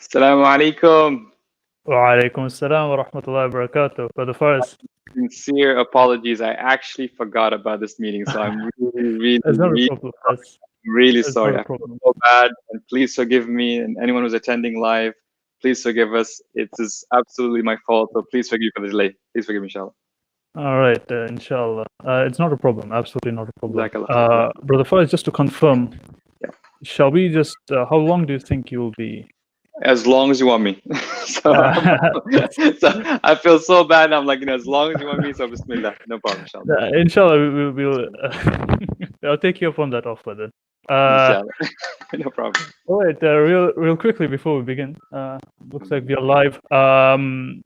Assalamu alaikum. Wa-alaikum assalam wa rahmatullahi wa barakatuh. Brother Faris. Sincere apologies. I actually forgot about this meeting, so I'm It's not a problem. really It's sorry. not a I feel problem. so bad, and please forgive me and anyone who's attending live. Please forgive us. It is absolutely my fault, so please forgive me for the delay. Please forgive me, inshallah. All right, inshallah. It's not a problem. Absolutely not a problem. Jazakallah. Brother Faris, just to confirm, Yeah. shall we just, how long do you think you will be? As long as you want me. so I feel so bad. I'm like, as long as you want me, so bismillah. No problem, inshallah. Inshallah, we'll I'll take you up on that offer then. Inshallah. No problem. All right, real quickly before we begin, looks like we are live.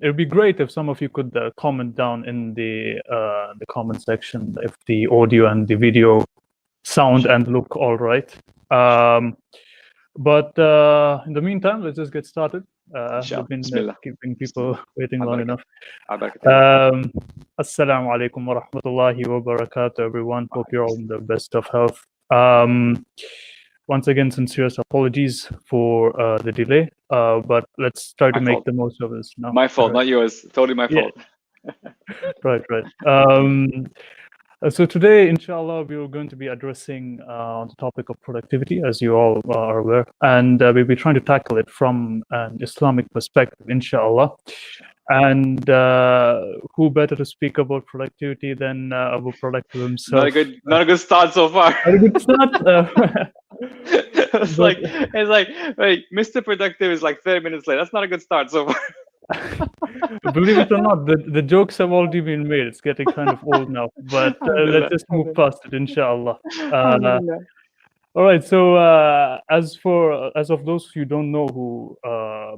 It would be great if some of you could comment down in the comment section if the audio and the video sound and look all right. But in the meantime, let's just get started. We've been keeping people waiting long enough. Assalamu alaikum wa rahmatullahi wa barakatuh, everyone. Hope you're all in the best of health. Once again, sincerest apologies for the delay, but let's try to make the most of this now. My fault, not yours. Totally my fault. Right. So today, inshallah, we are going to be addressing the topic of productivity, as you all are aware, and we'll be trying to tackle it from an Islamic perspective, inshallah. And who better to speak about productivity than Abu Productive himself? Not a good start so far. Not a good start. It's like wait, Mr. Productive is like 30 minutes late. That's not a good start so far. Believe it or not, the jokes have already been made. It's getting kind of old now, but let's just move past it, inshallah. All right. So as of those of you who don't know who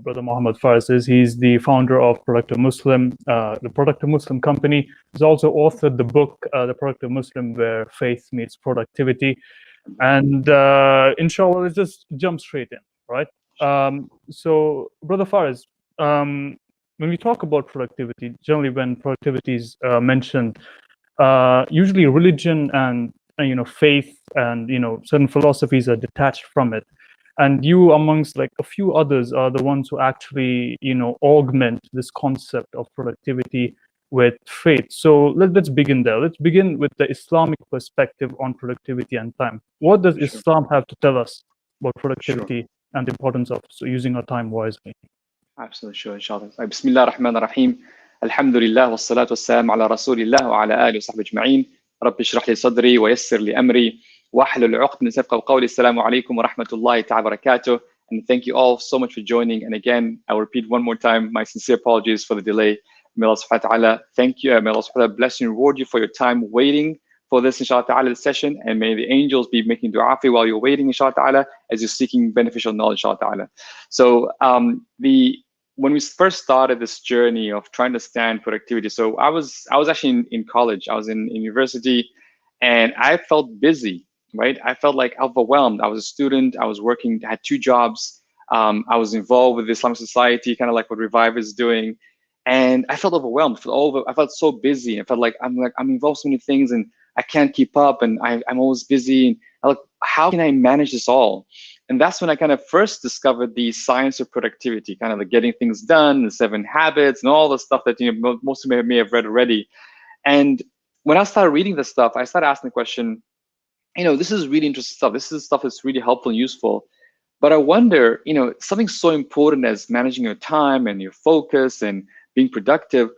Brother Mohammed Faris is, he's the founder of Productive Muslim, the Productive Muslim company. He's also authored the book, The Productive Muslim, where faith meets productivity. And inshallah, let's just jump straight in, right? So, Brother Faris, when we talk about productivity, generally when productivity is mentioned, usually religion and faith and certain philosophies are detached from it, and you, amongst like a few others, are the ones who actually augment this concept of productivity with faith. So let's begin there. Let's begin with the Islamic perspective on productivity and time. What does Islam have to tell us about productivity and the importance of using our time wisely? Absolutely, sure, inshallah. Bismillah ar-Rahman ar-Rahim. Alhamdulillah, wassalatu wassalam ala rasulillah wa ala alihi wa sahbihi ajma'in. Rabbi shrah li sadri wa yassir li amri wa ahlul 'uqdatan min lisani qawli. Assalamu alaikum wa rahmatullahi ta'ala wa barakatuh. And thank you all so much for joining. And again, I'll repeat one more time my sincere apologies for the delay. May Allah subhanahu wa ta'ala thank you. May Allah subhanahu wa ta'ala bless you and reward you for your time waiting for this, inshallah ta'ala, this session. And may the angels be making dua for you while you're waiting, inshallah ta'ala, as you're seeking beneficial knowledge, inshallah ta'ala. So when we first started this journey of trying to understand productivity, so I was actually in college. I was in university, and I felt busy, right? I felt like overwhelmed. I was a student. I was working, had 2 jobs. I was involved with the Islamic Society, kind of like what Revive is doing. And I felt overwhelmed. I felt so busy. I felt like I'm involved in so many things, and I can't keep up, and I'm always busy. And I'm like, how can I manage this all? And that's when I kind of first discovered the science of productivity, kind of like getting things done, the 7 habits, and all the stuff that most of you may have read already. And when I started reading this stuff, I started asking the question, this is really interesting stuff. This is stuff that's really helpful and useful. But I wonder, something so important as managing your time and your focus and being productive,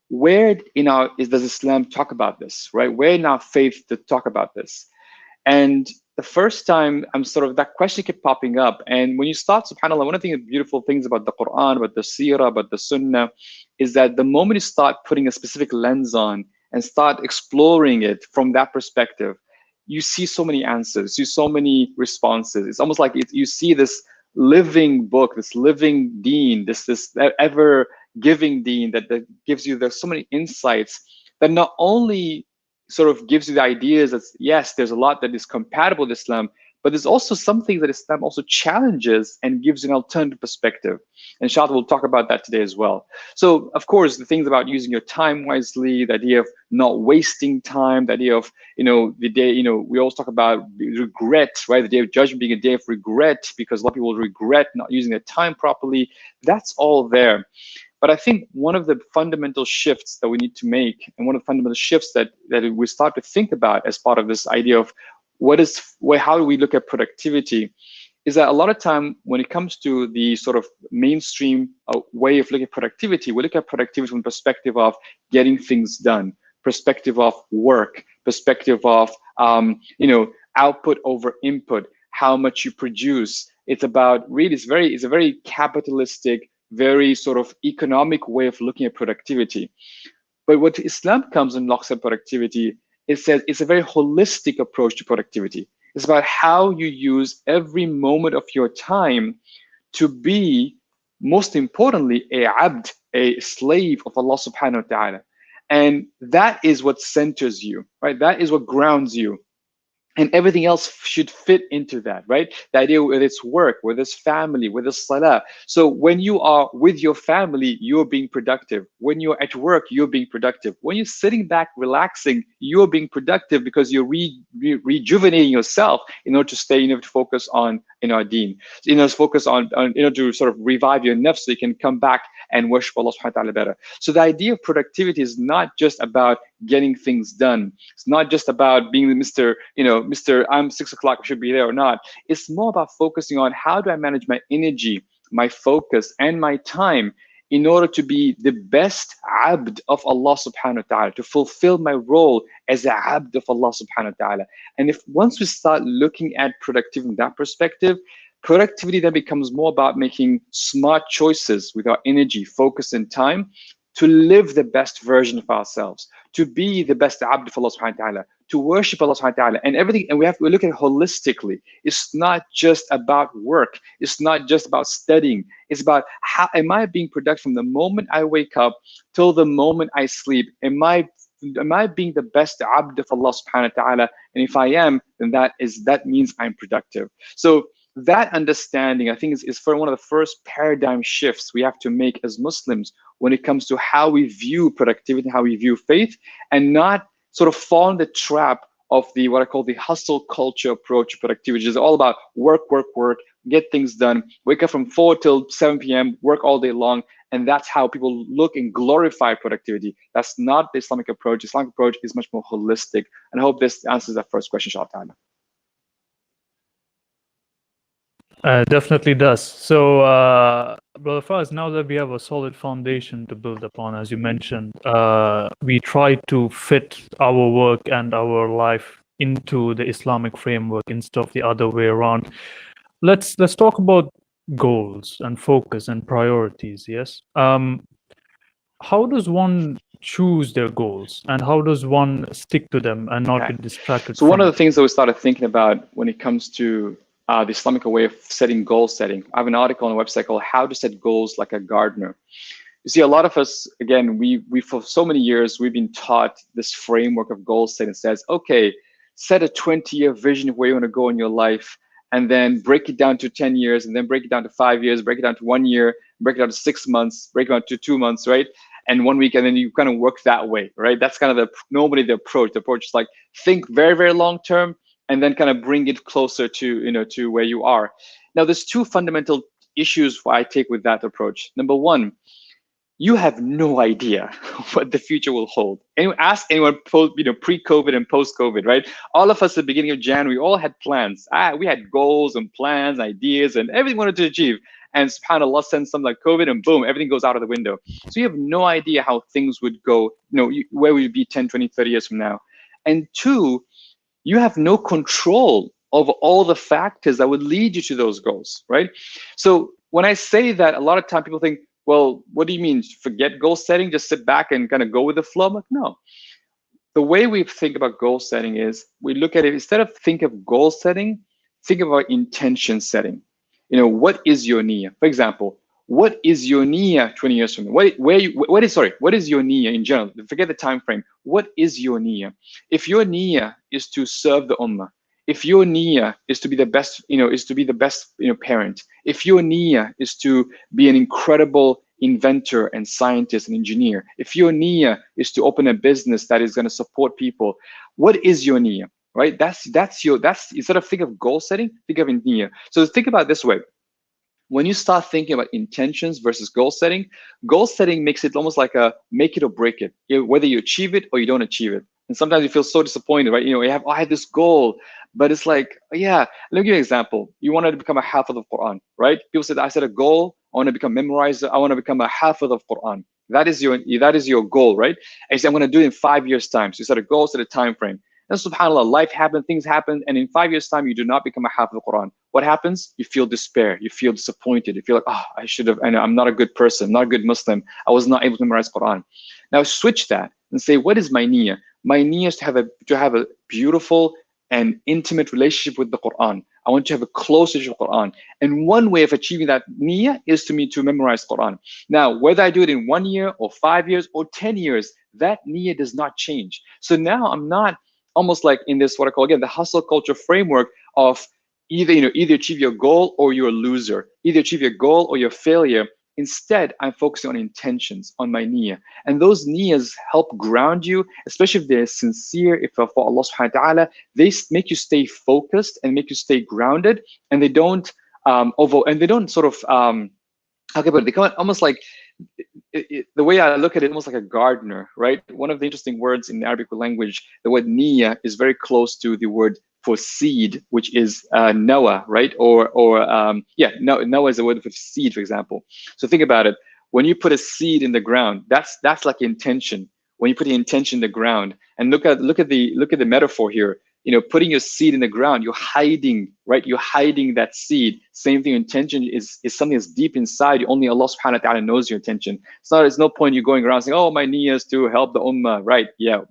where does Islam talk about this, right? Where in our faith to talk about this? And the first time that question kept popping up. And when you start, subhanAllah, one of the beautiful things about the Quran, about the Seerah, about the Sunnah, is that the moment you start putting a specific lens on and start exploring it from that perspective, you see so many answers, you see so many responses. It's almost like you see this living book, this living deen, this ever-giving deen that gives you, there's so many insights that not only sort of gives you the ideas that yes, there's a lot that is compatible with Islam, But there's also something that Islam also challenges and gives an alternative perspective. And inshallah, we'll talk about that today as well. So, of course, the things about using your time wisely, the idea of not wasting time, the idea of, the day, we always talk about regret, right? The day of judgment being a day of regret, because a lot of people regret not using their time properly. That's all there. But I think one of the fundamental shifts that we need to make, and one of the fundamental shifts that we start to think about as part of this idea of how do we look at productivity, is that a lot of time when it comes to the sort of mainstream way of looking at productivity, we look at productivity from the perspective of getting things done, perspective of work, perspective of output over input, how much you produce. It's about really, it's a very capitalistic, very sort of economic way of looking at productivity. But what Islam comes and looks at productivity, it says it's a very holistic approach to productivity. It's about how you use every moment of your time to be, most importantly, a slave of Allah subhanahu wa ta'ala. And that is what centers you, right? That is what grounds you. And everything else should fit into that, right? The idea whether it's work, whether it's family, whether it's salah. So when you are with your family, you're being productive. When you're at work, you're being productive. When you're sitting back, relaxing, you're being productive because you're rejuvenating yourself in order to stay, to focus on, deen. Focus on, to sort of revive your nafs so you can come back and worship Allah subhanahu wa ta'ala better. So the idea of productivity is not just about getting things done. It's not just about being the Mr. I'm 6 o'clock, I should be there or not. It's more about focusing on how do I manage my energy, my focus, and my time in order to be the best abd of Allah subhanahu wa ta'ala, to fulfill my role as a abd of Allah subhanahu wa ta'ala. And if once we start looking at productivity from that perspective, productivity then becomes more about making smart choices with our energy, focus, and time to live the best version of ourselves, to be the best abd of Allah subhanahu wa ta'ala, to worship Allah subhanahu wa ta'ala, and everything. And we look at it holistically. It's not just about work. It's not just about studying. It's about how am I being productive from the moment I wake up till the moment I sleep? Am I being the best abd of Allah subhanahu wa ta'ala? And if I am, then that means I'm productive. So that understanding, I think, is for one of the first paradigm shifts we have to make as Muslims when it comes to how we view productivity, how we view faith, and not sort of fall in the trap of what I call the hustle culture approach to productivity, which is all about work, get things done, wake up from 4 till 7 p.m., work all day long, and that's how people look and glorify productivity. That's not the Islamic approach. The Islamic approach is much more holistic, and I hope this answers that first question, inshallah. Definitely does. So, Brother Faris, now that we have a solid foundation to build upon, as you mentioned, we try to fit our work and our life into the Islamic framework instead of the other way around. Let's talk about goals and focus and priorities. Yes. How does one choose their goals, and how does one stick to them and not get distracted? So one of the things that we started thinking about when it comes to the Islamic way of goal setting. I have an article on the website called How to Set Goals Like a Gardener. You see, a lot of us, again, we for so many years, we've been taught this framework of goal setting that says, okay, set a 20-year vision of where you want to go in your life, and then break it down to 10 years, and then break it down to 5 years, break it down to 1 year, break it down to 6 months, break it down to 2 months, right? And 1 week, and then you kind of work that way, right? That's kind of the approach. The approach is like, think very, very long term, and then kind of bring it closer to, to where you are. Now, there's two fundamental issues I take with that approach. Number one, you have no idea what the future will hold. Ask anyone, pre-COVID and post-COVID, right? All of us at the beginning of January, we all had plans. We had goals and plans, ideas, and everything we wanted to achieve. And subhanAllah sends something like COVID, and boom, everything goes out of the window. So you have no idea how things would go, where we'd be 10, 20, 30 years from now. And two, you have no control over all the factors that would lead you to those goals, right? So when I say that, a lot of time people think, well, what do you mean? Forget goal setting, just sit back and kind of go with the flow? I'm like, no. The way we think about goal setting is we look at it, instead of think of goal setting, think about intention setting. What is your niyyah? For example, what is your niyyah 20 years from now? What is your niyyah in general? Forget the time frame. What is your niyyah? If your niyyah is to serve the ummah, if your niyyah is to be the best, parent, if your niyyah is to be an incredible inventor and scientist and engineer, if your niyyah is to open a business that is going to support people, what is your niyyah, right? That's instead of think of goal setting, think of niyyah. So think about it this way. When you start thinking about intentions versus goal setting makes it almost like a make it or break it, whether you achieve it or you don't achieve it. And sometimes you feel so disappointed, right? I had this goal, but it's like, yeah, let me give you an example. You wanted to become a hafiz of Quran, right? People said, I set a goal, I want to become memorizer, I want to become a hafiz of Quran. That is your goal, right? And you say, I'm going to do it in 5 years' time. So you set a goal, set a time frame. And subhanAllah, life happens, things happen, and in 5 years' time, you do not become a hafiz of Quran. What happens? You feel despair, you feel disappointed, you feel like, I should have, I'm not a good person, not a good Muslim, I was not able to memorize Quran. Now switch that and say, what is my niyyah? My niyyah is to have a beautiful and intimate relationship with the Quran. I want to have a close relationship with Quran. And one way of achieving that niyyah is to memorize Quran. Now, whether I do it in 1 year or 5 years or 10 years, that niyyah does not change. So now I'm not almost like in this, what I call, again, the hustle culture framework of either achieve your goal or you're a loser, either achieve your goal or you're a failure. Instead, I'm focusing on intentions, on my niyyah. And those niyyahs help ground you, especially if they're sincere, if for Allah subhanahu wa ta'ala, they make you stay focused and make you stay grounded, and they don't sort of, how can I put it? They come almost like, the way I look at it, almost like a gardener, right? One of the interesting words in the Arabic language, the word niyyah is very close to the word for seed, which is Noah, right? Noah is the word for seed, for example. So think about it. When you put a seed in the ground, that's like intention. When you put the intention in the ground, and look at the metaphor here. Putting your seed in the ground, you're hiding, right? You're hiding that seed. Same thing, intention is something that's deep inside you. Only Allah subhanahu wa ta'ala knows your intention. There's no point you going around saying, oh, my niyyah is to help the ummah, right? Yeah,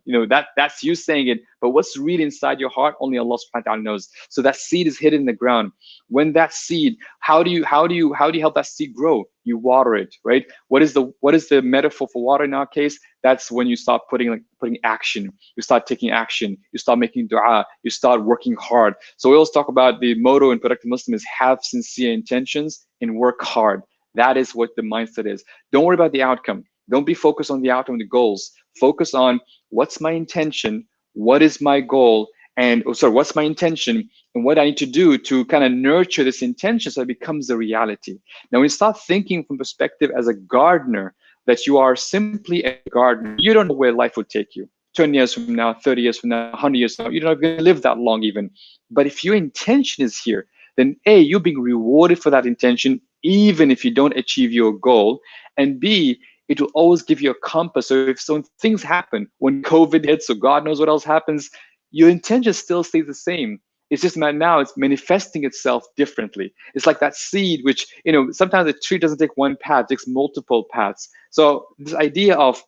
that's you saying it, but what's really inside your heart, only Allah subhanahu wa ta'ala knows. So that seed is hidden in the ground. When that seed, how do you help that seed grow? You water it, right? What is the metaphor for water in our case? That's when you start putting action. You start taking action. You start making dua. You start working hard. So we always talk about the motto in Productive Muslim is have sincere intentions and work hard. That is what the mindset is. Don't worry about the outcome. Don't be focused on the outcome, the goals. Focus on what's my intention, what is my goal, and what's my intention, and what I need to do to kind of nurture this intention so it becomes a reality. Now, when you start thinking from perspective as a gardener, that you are simply a gardener, you don't know where life will take you. 20 years from now, 30 years from now, 100 years from now, you're not going to live that long even. But if your intention is here, then A, you're being rewarded for that intention, even if you don't achieve your goal. And B, it will always give you a compass. So if things happen, when COVID hits or God knows what else happens, your intention still stays the same. It's just now it's manifesting itself differently. It's like that seed, which, sometimes the tree doesn't take one path, it takes multiple paths. So this idea of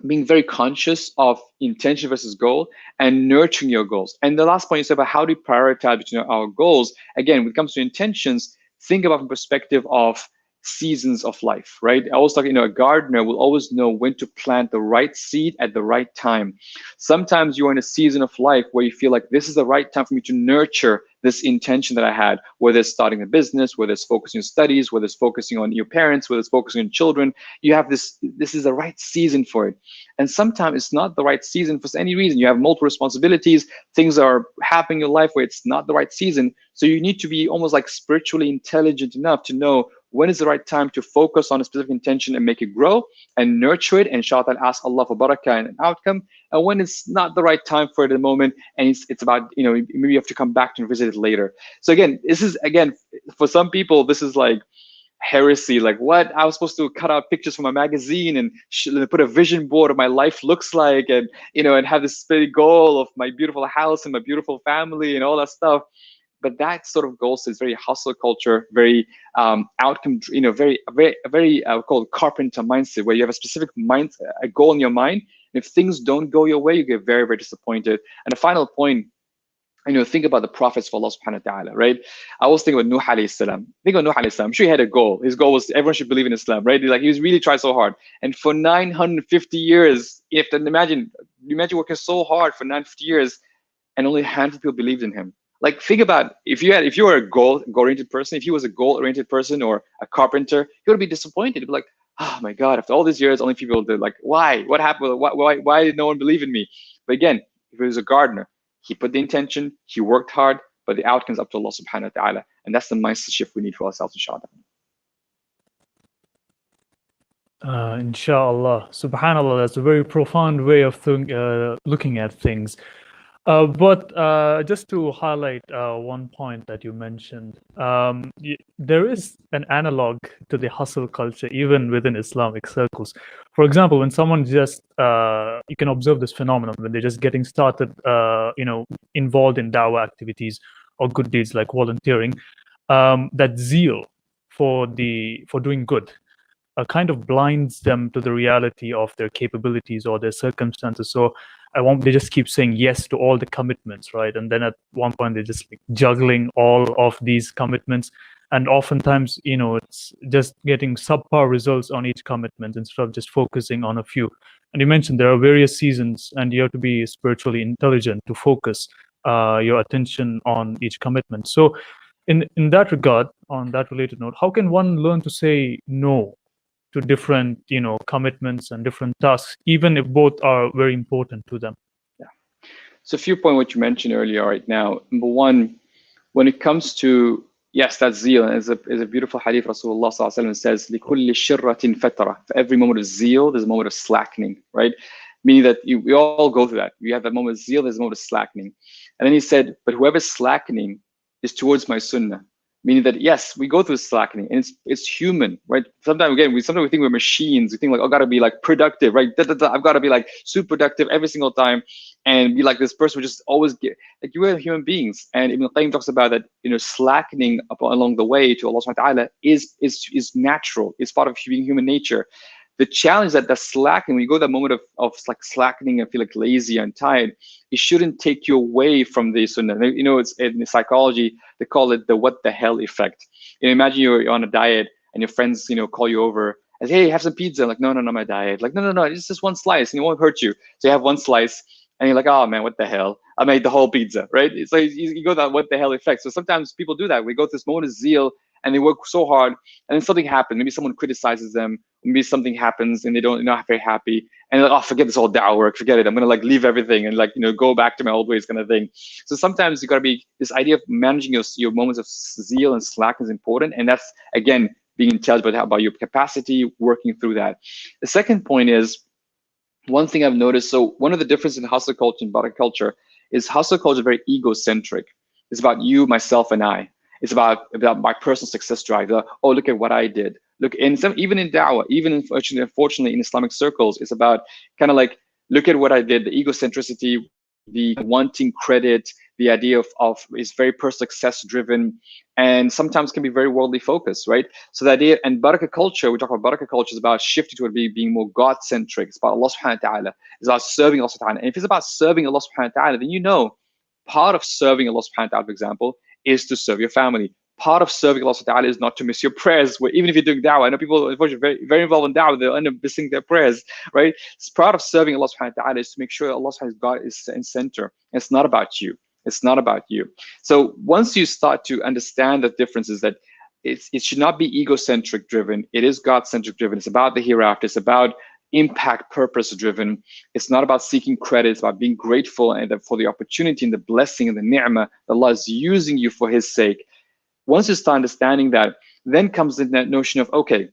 being very conscious of intention versus goal and nurturing your goals. And the last point you said about how do we prioritize between our goals. Again, when it comes to intentions, think about from perspective of seasons of life, right? I always talk, a gardener will always know when to plant the right seed at the right time. Sometimes you're in a season of life where you feel like this is the right time for me to nurture this intention that I had, whether it's starting a business, whether it's focusing on studies, whether it's focusing on your parents, whether it's focusing on children. You have this is the right season for it. And sometimes it's not the right season for any reason. You have multiple responsibilities, things are happening in your life where it's not the right season. So you need to be almost like spiritually intelligent enough to know when is the right time to focus on a specific intention and make it grow and nurture it, and inshallah ask Allah for barakah and an outcome. And when it's not the right time for it at the moment, and it's about, maybe you have to come back to visit it later. So again, this is, for some people, this is like heresy. Like, what? I was supposed to cut out pictures from a magazine and put a vision board of my life looks like, and, and have this big goal of my beautiful house and my beautiful family and all that stuff. But that sort of goal is very hustle culture, very outcome, very called carpenter mindset, where you have a specific a goal in your mind. And if things don't go your way, you get very, very disappointed. And the final point, think about the prophets of Allah subhanahu wa ta'ala, right? I always think about Nuh alayhi salam. Think of Nuh alayhi salam. I'm sure he had a goal. His goal was everyone should believe in Islam, right? He was really trying so hard. And for 950 years, imagine working so hard for 950 years, and only a handful of people believed in him. Like think about if you were a goal-oriented person, if he was a goal-oriented person or a carpenter, he would be disappointed. He'd be like, oh my God, after all these years, only people did, like, why? What happened? Why did no one believe in me? But again, if he was a gardener, he put the intention, he worked hard, but the outcome's up to Allah subhanahu wa ta'ala. And that's the mindset shift we need for ourselves, inshallah. Inshallah. Subhanallah, that's a very profound way of looking at things. But just to highlight one point that you mentioned, there is an analog to the hustle culture even within Islamic circles. For example, when someone just, you can observe this phenomenon when they're just getting started, involved in dawah activities or good deeds like volunteering, that zeal for doing good kind of blinds them to the reality of their capabilities or their circumstances. So they just keep saying yes to all the commitments, right? And then at one point they're just like juggling all of these commitments, and oftentimes it's just getting subpar results on each commitment instead of just focusing on a few. And you mentioned there are various seasons, and you have to be spiritually intelligent to focus your attention on each commitment. So in that regard, on that related note, how can one learn to say no to different commitments and different tasks, even if both are very important to them? Yeah. So a few points what you mentioned earlier right now. Number one, when it comes to, yes, that zeal, is a beautiful hadith. Rasulullah says, لِكُلِّ شِرَّةٍ فَتَرَةٍ. For every moment of zeal, there's a moment of slackening, right? Meaning that we all go through that. You have that moment of zeal, there's a moment of slackening. And then he said, but whoever's slackening is towards my sunnah. Meaning that, yes, we go through slackening, and it's human, right? Sometimes we think we're machines. We think like, oh, I gotta be like productive, right? I've gotta be like super productive every single time, and be like this person who just always get, like, you are human beings. And Ibn Qayyim talks about that, slackening along the way to Allah subhanahu wa ta'ala is natural. It's part of being human nature. The challenge that slackening, when you go that moment of like slackening and feel like lazy and tired, it shouldn't take you away from the sunnah. It's in psychology, they call it the what the hell effect. Imagine you're on a diet and your friends, call you over and say, hey, have some pizza. I'm like, no, my diet. Like, no, it's just one slice and it won't hurt you. So you have one slice and you're like, oh man, what the hell? I made the whole pizza, right? So you go that what the hell effect. So sometimes people do that. We go through this moment of zeal and they work so hard, and then something happens. Maybe someone criticizes them. Maybe something happens and they're not very happy. And they're like, oh, forget this whole da'wah work. Forget it. I'm going to like leave everything and like, go back to my old ways kind of thing. So sometimes you got to be, this idea of managing your moments of zeal and slack is important. And that's, again, being intelligent about your capacity, working through that. The second point is, one thing I've noticed, so one of the differences in hustle culture and barakah culture is hustle culture is very egocentric. It's about you, myself, and I. It's about my personal success drive. Oh, look at what I did. Look, even in da'wah, even unfortunately in Islamic circles, it's about kind of like, look at what I did, the egocentricity, the wanting credit, the idea of is very personal success driven, and sometimes can be very worldly focused, right? So the idea, and barakah culture, we talk about barakah culture, is about shifting toward being more God-centric. It's about Allah subhanahu wa ta'ala. It's about serving Allah subhanahu wa ta'ala. And if it's about serving Allah subhanahu wa ta'ala, then part of serving Allah subhanahu wa ta'ala, for example, is to serve your family. Part of serving Allah subhanahu wa ta'ala is not to miss your prayers. Even if you're doing da'wah, I know people unfortunately very, very involved in da'wah, they'll end up missing their prayers, right? It's part of serving Allah subhanahu wa ta'ala is to make sure Allah subhanahu wa ta'ala is in center. It's not about you. It's not about you. So once you start to understand the differences, that it should not be egocentric driven. It is God-centric driven. It's about the hereafter. It's about impact purpose driven. It's not about seeking credit. It's about being grateful and for the opportunity and the blessing and the ni'mah that Allah is using you for His sake. Once you start understanding that, then comes in that notion of, okay,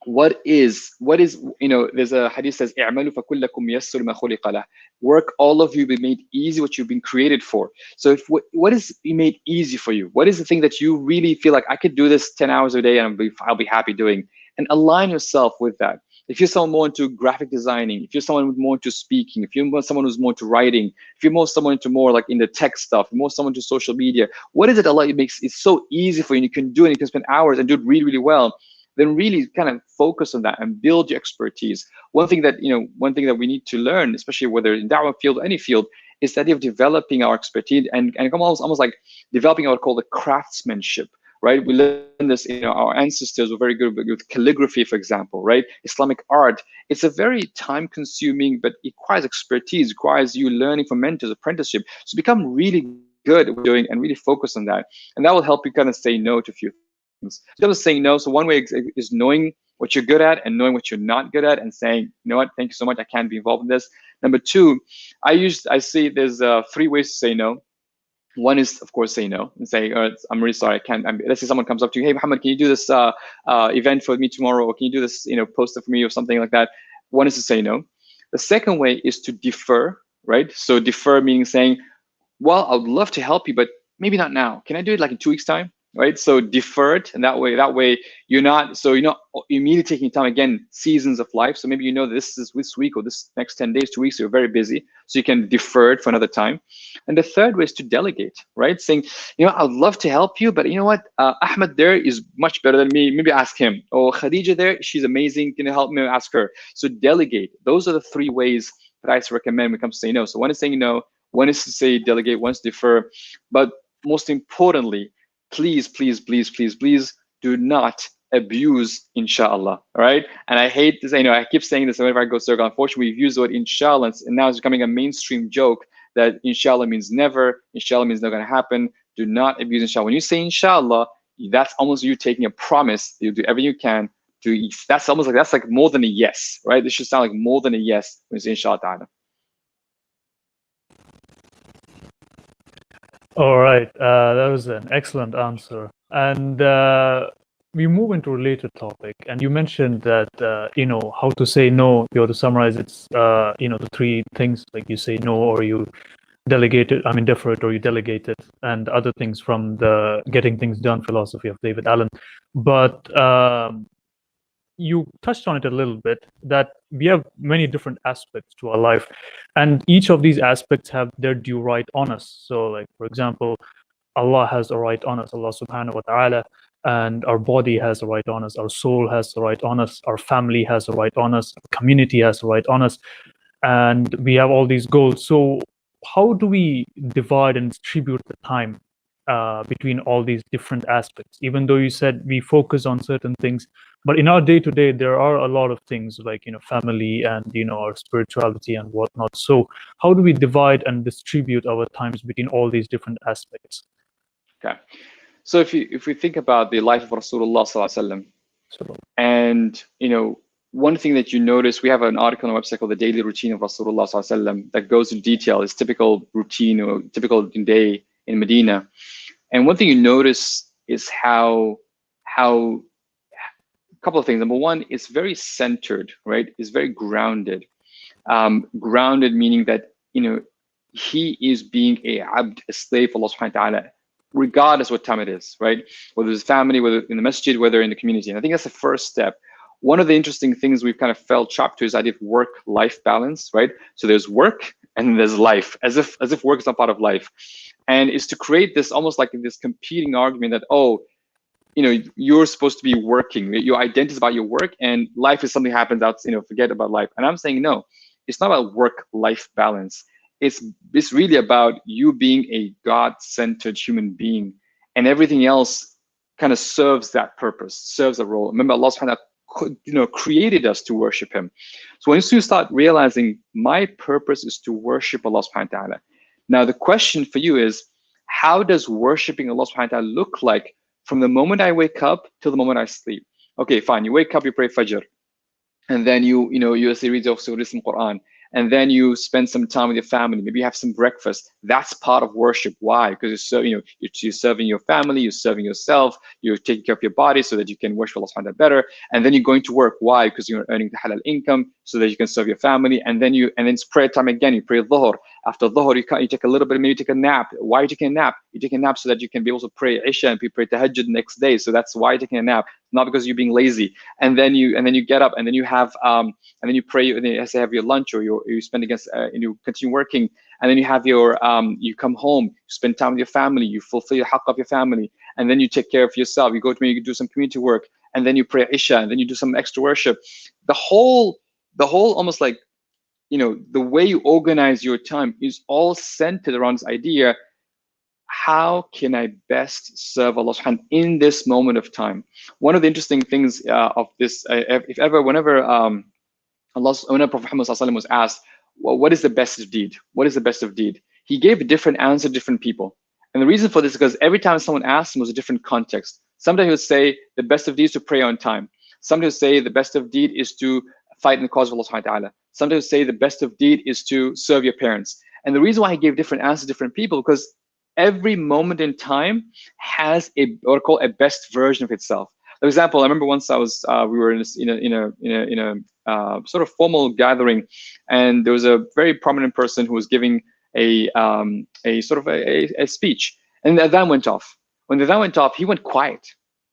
what is there's a hadith says, "i'malu fakullakum yassar ma khuliqa lah." Work, all of you, be made easy what you've been created for. So what is be made easy for you? What is the thing that you really feel like, I could do this 10 hours a day and I'll be happy doing? And align yourself with that. If you're someone more into graphic designing, if you're someone more into speaking, if you're someone who's more into writing, if you're someone into more like in the tech stuff, more someone to social media, what is it Allah makes it so easy for you and you can do it, you can spend hours and do it really, really well, then really kind of focus on that and build your expertise. One thing that we need to learn, especially whether in da'wah field or any field, is the idea of developing our expertise and almost like developing what we call the craftsmanship. Right, we learned this. Our ancestors were very good with calligraphy, for example. Right, Islamic art. It's a very time-consuming, but it requires expertise. Requires you learning from mentors, apprenticeship. So become really good at what you're doing and really focus on that. And that will help you kind of say no to a few things. Instead of saying no, so one way is knowing what you're good at and knowing what you're not good at and saying, you know what, thank you so much, I can't be involved in this. Number two, I see there's 3 ways to say no. One is, of course, say no and say, I'm really sorry, I can't. Let's say someone comes up to you, hey, Mohammed, can you do this event for me tomorrow? Or can you do this, poster for me or something like that? One is to say no. The second way is to defer, right? So defer meaning saying, well, I would love to help you, but maybe not now. Can I do it like in 2 weeks' time? Right? So defer it, and that way you're not immediately taking time. Again, seasons of life. So maybe this week or this next 10 days, 2 weeks, you're very busy. So you can defer it for another time. And the third way is to delegate, right? Saying, I'd love to help you, but you know what? Ahmed there is much better than me. Maybe ask him. Or Khadija there, she's amazing. Can you help me? Ask her. So delegate. Those are the 3 ways that I recommend when it comes to saying no. So one is saying no, one is to say delegate, one is defer. But most importantly, please do not abuse inshallah. All right. And I hate to say, I keep saying this whenever I go circle. Unfortunately, we've used the word inshallah, and now it's becoming a mainstream joke that inshallah means never, inshallah means not going to happen. Do not abuse inshallah. When you say inshallah, that's almost you taking a promise. You do everything you can to. That's like more than a yes, right? This should sound like more than a yes when you say inshallah ta'ala. All right, that was an excellent answer. And we move into a related topic. And you mentioned that, how to say no. If you were to summarize, it's, the 3 things, like you say no, or you delegate it, defer it, or you delegate it, and other things from the getting things done philosophy of David Allen. But you touched on it a little bit, that we have many different aspects to our life, and each of these aspects have their due right on us. So, like, for example, Allah has a right on us, Allah subhanahu wa ta'ala, and our body has a right on us, our soul has a right on us, our family has a right on us, our community has a right on us, and we have all these goals. So how do we divide and distribute the time between all these different aspects? Even though you said we focus on certain things, but in our day-to-day, there are a lot of things like, family and, our spirituality and whatnot. So how do we divide and distribute our times between all these different aspects? Okay. So if we think about the life of Rasulullah sallallahu alaihi wasallam, and, one thing that you notice, we have an article on our website called The Daily Routine of Rasulullah sallallahu alaihi wasallam that goes into detail, his typical routine or typical day in Medina. And one thing you notice is how a couple of things. Number one, it's very centered, right? It's very grounded. Grounded meaning that, he is being a abd, a slave for Allah subhanahu wa ta'ala, regardless what time it is, right? Whether it's family, whether in the masjid, whether in the community. And I think that's the first step. One of the interesting things we've kind of felt trapped to is the idea of work-life balance, right? So there's work and there's life, as if work is not part of life. And it's to create this almost like this competing argument that, you're supposed to be working. Your identity is about your work, and life is something happens out, forget about life. And I'm saying, no, it's not about work-life balance. It's really about you being a God-centered human being, and everything else kind of serves that purpose, serves a role. Remember, Allah subhanahu wa ta'ala, created us to worship him. So once you start realizing my purpose is to worship Allah subhanahu wa ta'ala. Now the question for you is, how does worshiping Allah subhanahu wa ta'ala look like from the moment I wake up till the moment I sleep? Okay, fine. You wake up, you pray Fajr, and then you read of Surah Quran, and then you spend some time with your family. Maybe you have some breakfast. That's part of worship. Why? Because you're serving your family, you're serving yourself, you're taking care of your body so that you can worship Allah subhanahu wa ta'ala better. And then you're going to work. Why? Because you're earning the halal income so that you can serve your family. And then it's prayer time again. You pray dhuhr. After dhuhr, you take a little bit, maybe you take a nap. Why are you taking a nap? You take a nap so that you can be able to pray Isha and pray tahajjud the next day. So that's why you're taking a nap, not because you're being lazy. And then you get up, and then you have and then you pray, and then you have your lunch, or you spend against and you continue working, and then you have your you come home, you spend time with your family, you fulfill your haqq of your family, and then you take care of yourself. You go to maybe you do some community work, and then you pray Isha, and then you do some extra worship. The whole almost like, the way you organize your time is all centered around this idea: how can I best serve Allah subhanahu wa ta'ala in this moment of time? One of the interesting things of this, whenever Prophet Muhammad was asked, well, what is the best of deed? What is the best of deed? He gave a different answer to different people. And the reason for this is because every time someone asked him was a different context. Sometimes he would say the best of deeds is to pray on time. Sometimes he would say the best of deed is to fight in the cause of Allah subhanahu wa ta'ala. Sometimes he would say the best of deed is to serve your parents. And the reason why he gave different answers to different people, because every moment in time has what I call a best version of itself. For example, I remember once we were in a sort of formal gathering, and there was a very prominent person who was giving a sort of a speech, and the adhan went off. When the adhan went off, he went quiet.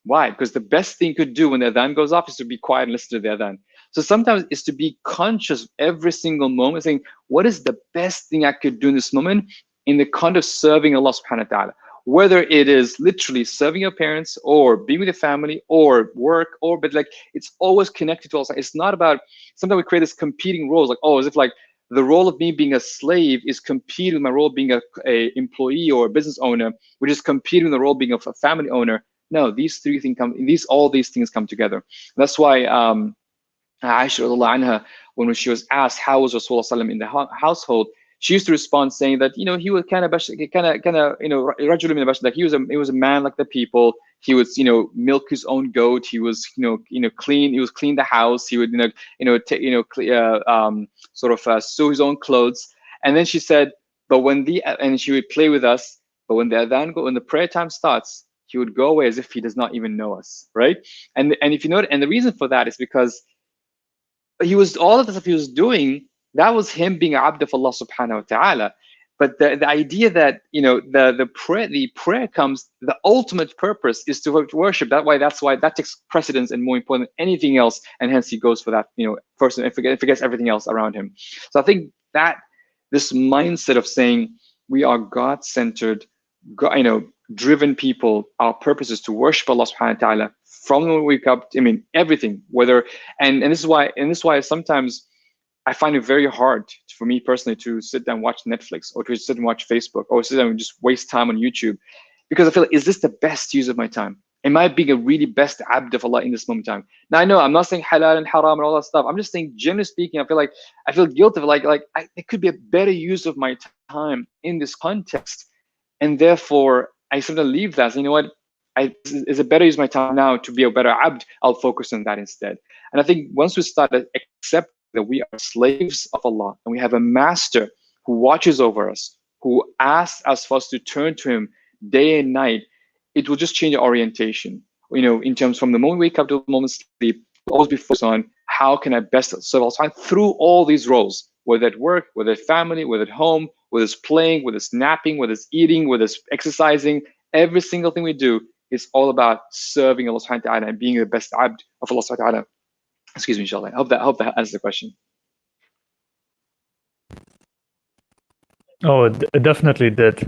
Why? Because the best thing you could do when the adhan goes off is to be quiet and listen to the adhan. So sometimes it's to be conscious every single moment, saying, what is the best thing I could do in this moment in the context of serving Allah subhanahu wa ta'ala? Whether it is literally serving your parents or being with your family or work, but like it's always connected to Allah. It's not about, sometimes we create this competing roles, like, oh, as if like the role of me being a slave is competing with my role of being a employee or a business owner, which is competing with the role of being a family owner. No, these three things all these things come together. That's why Aisha anha, when she was asked how was Rasulullah in the household, she used to respond saying that, he was kind of rajul min al-bashar, like he was a man like the people. He would milk his own goat. He was clean. He was clean the house. He would sort of sew his own clothes. And then she said, and she would play with us. But when the prayer time starts, he would go away as if he does not even know us, right? And if you know, and the reason for that is because all of the stuff he was doing, that was him being abd of Allah subhanahu wa ta'ala. But the idea that the prayer comes, the ultimate purpose is to worship. That's why that takes precedence and more important than anything else, and hence he goes for that first and forgets everything else around him. So I think that this mindset of saying we are God-centered, driven people, our purpose is to worship Allah subhanahu wa ta'ala from when we wake up. I mean everything, and this is why sometimes I find it very hard for me personally to sit down and watch Netflix, or to sit and watch Facebook, or sit down and just waste time on YouTube, because I feel like, is this the best use of my time? Am I being a really best abd of Allah in this moment in time? Now I know I'm not saying halal and haram and all that stuff. I'm just saying, generally speaking, I feel guilty of it could be a better use of my time in this context, and therefore I sort of leave that. You know what? Is a better use of my time now to be a better abd. I'll focus on that instead. And I think once we start to accept that we are slaves of Allah, and we have a master who watches over us, who asks us for us to turn to him day and night, it will just change our orientation. In terms from the moment we wake up to the moment we sleep, we'll always be focused on how can I best serve Allah through all these roles, whether at work, whether at family, whether at home, whether it's playing, whether it's napping, whether it's eating, whether it's exercising. Every single thing we do is all about serving Allah subhanahu wa ta'ala and being the best abd of Allah subhanahu wa ta'ala. Excuse me, inshallah. I hope that answers the question. Oh, it definitely did.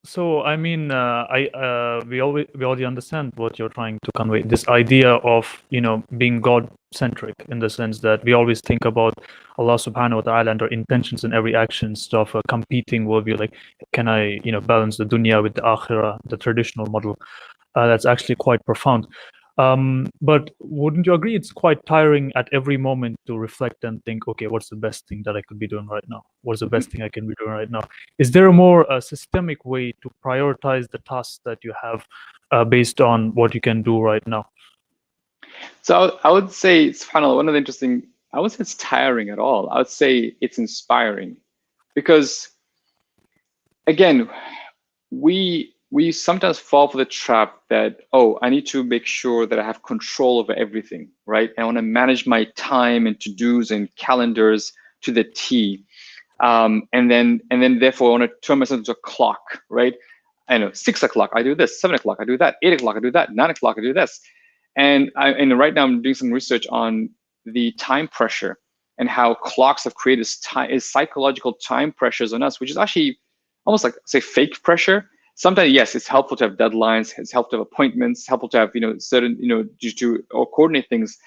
So I mean, we already understand what you're trying to convey. This idea of being God-centric, in the sense that we always think about Allah subhanahu wa ta'ala and our intentions in every action. Stuff competing will be like, can I balance the dunya with the akhirah, the traditional model? That's actually quite profound. But wouldn't you agree it's quite tiring at every moment to reflect and think, okay, what's the best thing that I could be doing right now? What's the best thing I can be doing right now? Is there a more systemic way to prioritize the tasks that you have based on what you can do right now? So I would say, subhanAllah, I would say it's tiring at all. I would say it's inspiring, because again, we sometimes fall for the trap that, oh, I need to make sure that I have control over everything, right? I want to manage my time and to-dos and calendars to the T. And then therefore I want to turn myself into a clock, right? I know 6 o'clock, I do this, 7 o'clock, I do that, 8 o'clock, I do that, 9 o'clock, I do this. And right now I'm doing some research on the time pressure and how clocks have created psychological time pressures on us, which is actually almost like, say, fake pressure. Sometimes, yes, it's helpful to have deadlines, it's helpful to have appointments, it's helpful to have, certain, or coordinate things.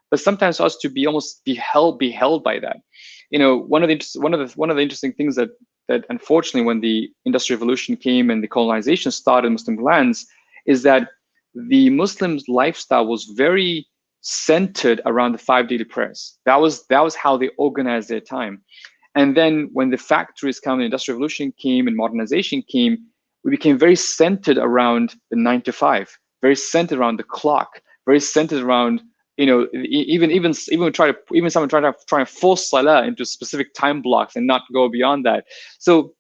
But sometimes us to be almost beheld by that. One of the interesting things that unfortunately, when the Industrial Revolution came and the colonization started in Muslim lands, is that the Muslims' lifestyle was very centered around the 5 daily prayers. That was how they organized their time. And then when the factories came, the Industrial Revolution came, and modernization came, we became very centered around the 9 to 5, very centered around the clock, very centered around, you know, even someone try to force salah into specific time blocks and not go beyond that. So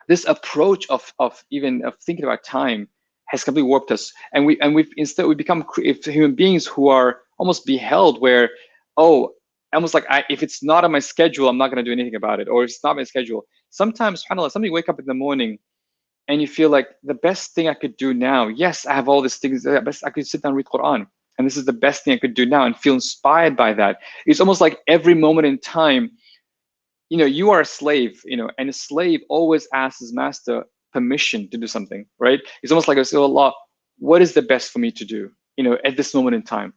this approach of thinking about time has completely warped us, and we've instead we become human beings who are almost beheld, where, oh, almost like, if it's not on my schedule, I'm not going to do anything about it, or if it's not my schedule. Sometimes, subhanAllah, somebody wake up in the morning and you feel like the best thing I could do now, yes, I have all these things, best I could sit down and read Quran, and this is the best thing I could do now, and feel inspired by that. It's almost like every moment in time, you know, you are a slave, you know, and a slave always asks his master permission to do something, right? It's almost like, I say, Allah, what is the best for me to do, you know, at this moment in time?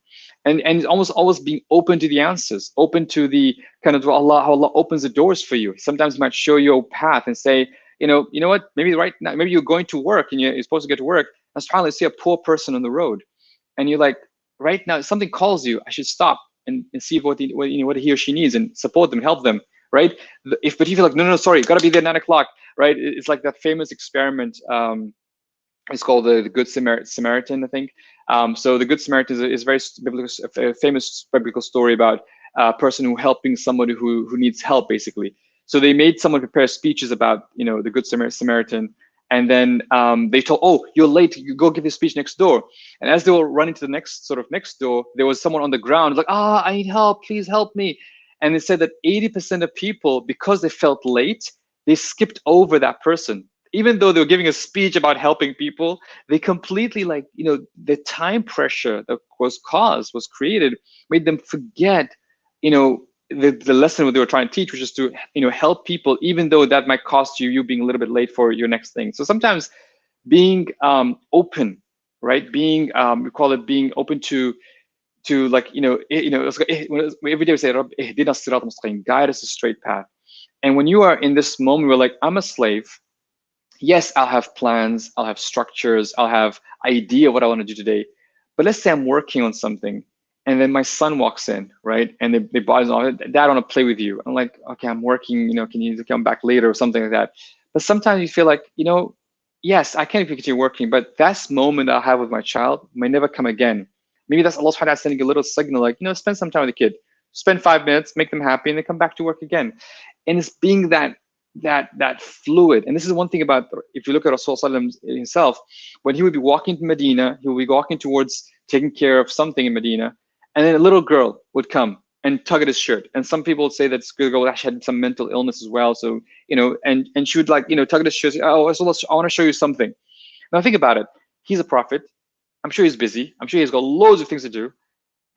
And it's almost always being open to the answers, open to the kind of how Allah opens the doors for you. Sometimes He might show you a path and say, you know what, maybe right now, maybe you're going to work and you're supposed to get to work, and subhanAllah, see a poor person on the road, and you're like, right now, something calls you, I should stop and see what he or she needs, and support them, help them, right? But if you feel like, no, sorry, gotta be there 9 o'clock, right? It's like that famous experiment. It's called the Good Samaritan, I think. So the Good Samaritan is a famous biblical story about a person who helping somebody who needs help, basically. So they made someone prepare speeches about, you know, the Good Samaritan, and then they told, oh, you're late, you go give this speech next door. And as they were running to the next door, there was someone on the ground, like, I need help, please help me. And they said that 80% of people, because they felt late, they skipped over that person. Even though they were giving a speech about helping people, they completely, like, you know, the time pressure that was created, made them forget, you know, the lesson that they were trying to teach, which is to, you know, help people, even though that might cost you being a little bit late for your next thing. So sometimes being open, right? Being we call it being open to like, every day we say, Rabb, ihdina as-sirat al-mustaqim, guide us a straight path. And when you are in this moment, we're like, I'm a slave. Yes, I'll have plans, I'll have structures, I'll have idea what I want to do today. But let's say I'm working on something, and then my son walks in, right? And they buy, Dad, I want to play with you. I'm like, okay, I'm working, you know, can you come back later or something like that? But sometimes you feel like, you know, yes, I can continue working, but that moment I'll have with my child may never come again. Maybe that's Allah subhanahu wa ta'ala sending a little signal, like, you know, spend some time with the kid, spend 5 minutes, make them happy, and then come back to work again. And it's being that fluid. And this is one thing about, if you look at Rasulullah himself, when he would be walking to Medina, he would be walking towards taking care of something in Medina, and then a little girl would come and tug at his shirt. And some people would say that this girl actually had some mental illness as well. So, you know, and she would, like, you know, tug at his shirt, say, oh, Rasulullah, I want to show you something. Now think about it. He's a prophet. I'm sure he's busy. I'm sure he's got loads of things to do.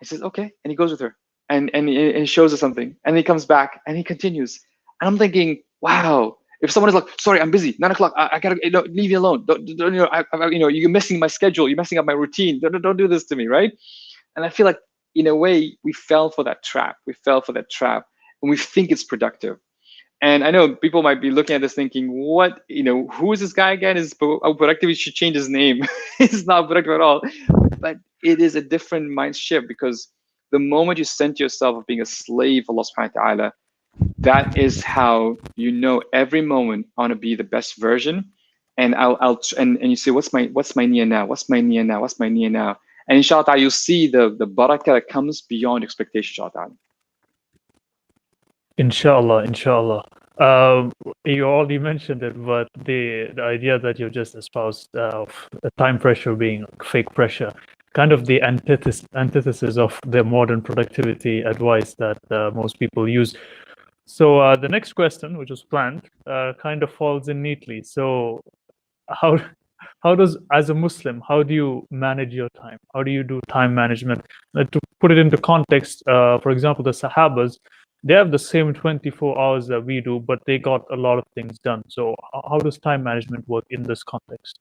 He says, okay. And he goes with her and he shows her something, and he comes back and he continues. And I'm thinking, wow, if someone is like, sorry, I'm busy, 9 o'clock, I gotta, you know, leave me alone. Don't you know, you know, you're messing my schedule, you're messing up my routine. Don't do this to me, right? And I feel like, in a way, we fell for that trap. And we think it's productive. And I know people might be looking at this thinking, what, you know, who is this guy again? Is productive? He should change his name. It's not productive at all. But it is a different mind shift, because the moment you center yourself of being a slave of Allah subhanahu wa ta'ala, that is how you know every moment I want to be the best version. And and you say, what's my niyyah now? What's my niyyah now? What's my niyyah now? And inshallah, you'll see the barakah that comes beyond expectation, inshallah. Inshallah. You already mentioned it, but the idea that you just espoused of time pressure being fake pressure, kind of the antithesis of the modern productivity advice that most people use. So the next question, which was planned, kind of falls in neatly. So how does, as a Muslim, how do you manage your time? How do you do time management? To put it into context, for example, the Sahabas, they have the same 24 hours that we do, but they got a lot of things done. So how does time management work in this context?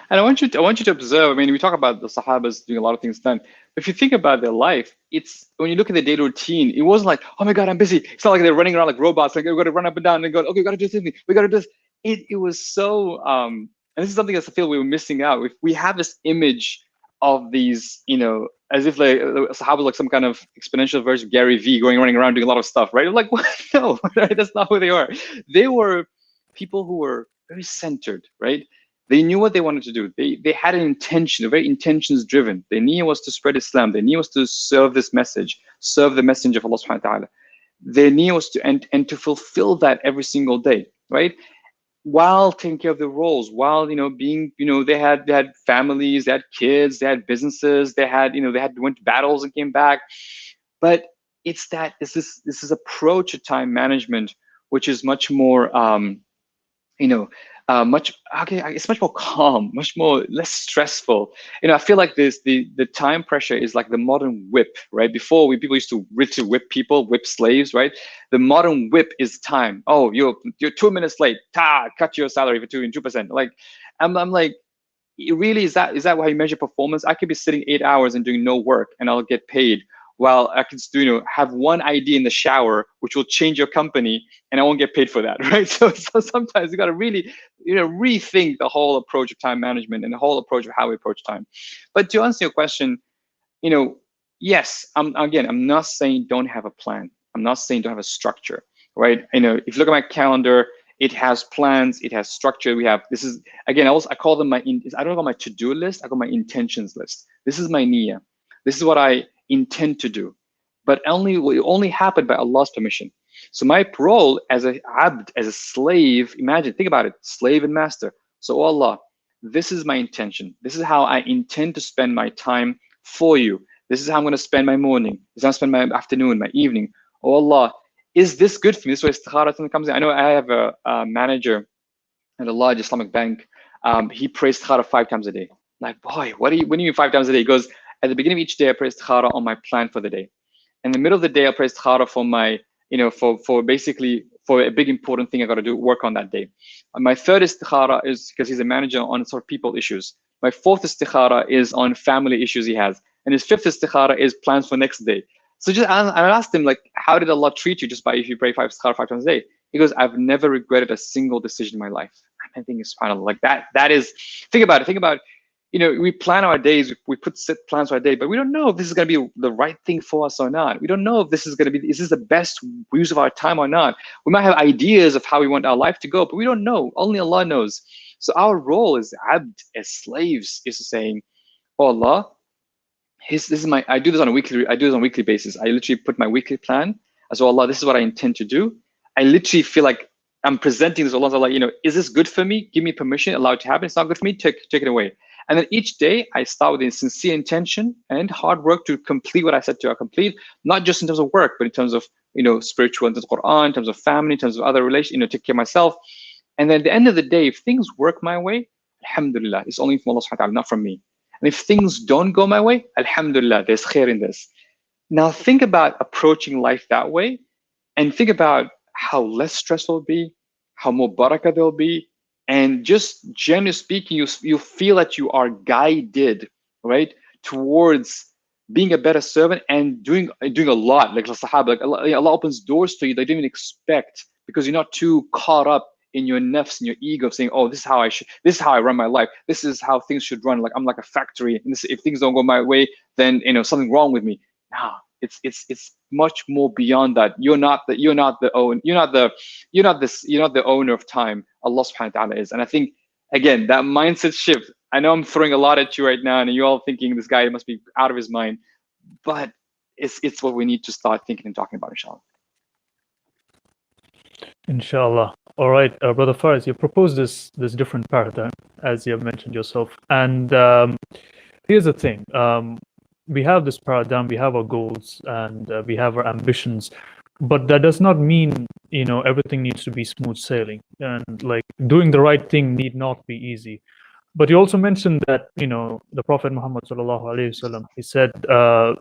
And I want you to observe, I mean, we talk about the Sahabas doing a lot of things done. But if you think about their life, it's, when you look at the daily routine, it wasn't like, oh my God, I'm busy. It's not like they're running around like robots, like, we've got to run up and down and go, okay, we got to do something. We got to do this. It was so, and this is something that I feel we were missing out. If we have this image of these, you know, as if like Sahabas like some kind of exponential version of Gary V running around doing a lot of stuff, right? Like, what? No, right? That's not who they are. They were people who were very centered, right? They knew what they wanted to do. They had an intention, they're very intentions driven. Their niyyah was to spread Islam. Their niyyah was to serve this message, serve the messenger of Allah subhanahu wa ta'ala. Their niyyah was to, and to fulfill that every single day, right? While taking care of their roles, while, being, they had families, they had kids, they had businesses, they had, they went to battles and came back. But it's this approach to time management, which is much more, it's much more calm, much more less stressful. I feel like the time pressure is like the modern whip, right? Before, people used to literally whip slaves, right? The modern whip is time. Oh, you're 2 minutes late. Cut your salary for 2%. Like, I'm like, really, is that how you measure performance? I could be sitting 8 hours and doing no work, and I'll get paid. While I could have one idea in the shower which will change your company, and I won't get paid for that, right? So sometimes you got to really, rethink the whole approach of time management and the whole approach of how we approach time. But to answer your question, yes, I'm not saying don't have a plan. I'm not saying don't have a structure, right? If you look at my calendar, it has plans, it has structure. This is, again, I call them I don't call my to-do list, I call my intentions list. This is my niyyah. This is what I intend to do, but will only happen by Allah's permission. So my role as a abd, as a slave, think about it, slave and master. So Allah, this is my intention. This is how I intend to spend my time for you. This is how I'm going to spend my morning. This is how I spend my afternoon, my evening. Oh Allah, is this good for me? This is where istikhara comes in. I know I have a manager at a large Islamic bank. He prays istikhara 5 times a day. Like, boy, what do you mean 5 times a day? He goes, at the beginning of each day, I pray istikhara on my plan for the day. In the middle of the day, I pray istikhara for my, for a big important thing I got to do, work on that day. And my third istikhara is because he's a manager on sort of people issues. My fourth istikhara is on family issues he has. And his fifth istikhara is plans for next day. So I asked him, like, how did Allah treat you just by if you pray istikhara 5 times a day? He goes, I've never regretted a single decision in my life. I think it's subhanAllah. Like that is, think about it. We plan our days, we put set plans for our day, but we don't know if this is going to be the right thing for us or not. We don't know if this is going to be, is this the best use of our time or not? We might have ideas of how we want our life to go, but we don't know. Only Allah knows. So our role as abd, as slaves, is saying, oh Allah, I do this on a weekly basis. I literally put my weekly plan as, oh Allah, this is what I intend to do. I literally feel like I'm presenting this, Allah, is this good for me? Give me permission, allow it to happen. It's not good for me, take it away. And then each day I start with a sincere intention and hard work to complete what I said to complete, not just in terms of work, but in terms of, spiritual, in terms of Quran, in terms of family, in terms of other relations, take care of myself. And then at the end of the day, if things work my way, alhamdulillah, it's only from Allah subhanahu wa ta'ala, not from me. And if things don't go my way, alhamdulillah, there's khair in this. Now think about approaching life that way, and think about how less stressful it'll be, how more barakah there'll be. And just generally speaking, you feel that you are guided, right, towards being a better servant and doing a lot, like the Sahaba. Like Allah opens doors to you they didn't even expect, because you're not too caught up in your nafs and your ego of saying, oh, this is how I run my life. This is how things should run. Like I'm like a factory, and if things don't go my way, then something wrong with me. No, it's much more beyond that. You're not the owner of time. Allah subhanahu wa ta'ala is. And I think, again, that mindset shift, I know I'm throwing a lot at you right now, and you're all thinking this guy must be out of his mind, but it's what we need to start thinking and talking about, inshallah. Inshallah. All right, Brother Faris, you proposed this different paradigm, as you have mentioned yourself. And here's the thing. We have this paradigm, we have our goals, and we have our ambitions, but that does not mean everything needs to be smooth sailing, and like doing the right thing need not be easy. But you also mentioned that the Prophet Muhammad sallallahu alaihi wasallam, he said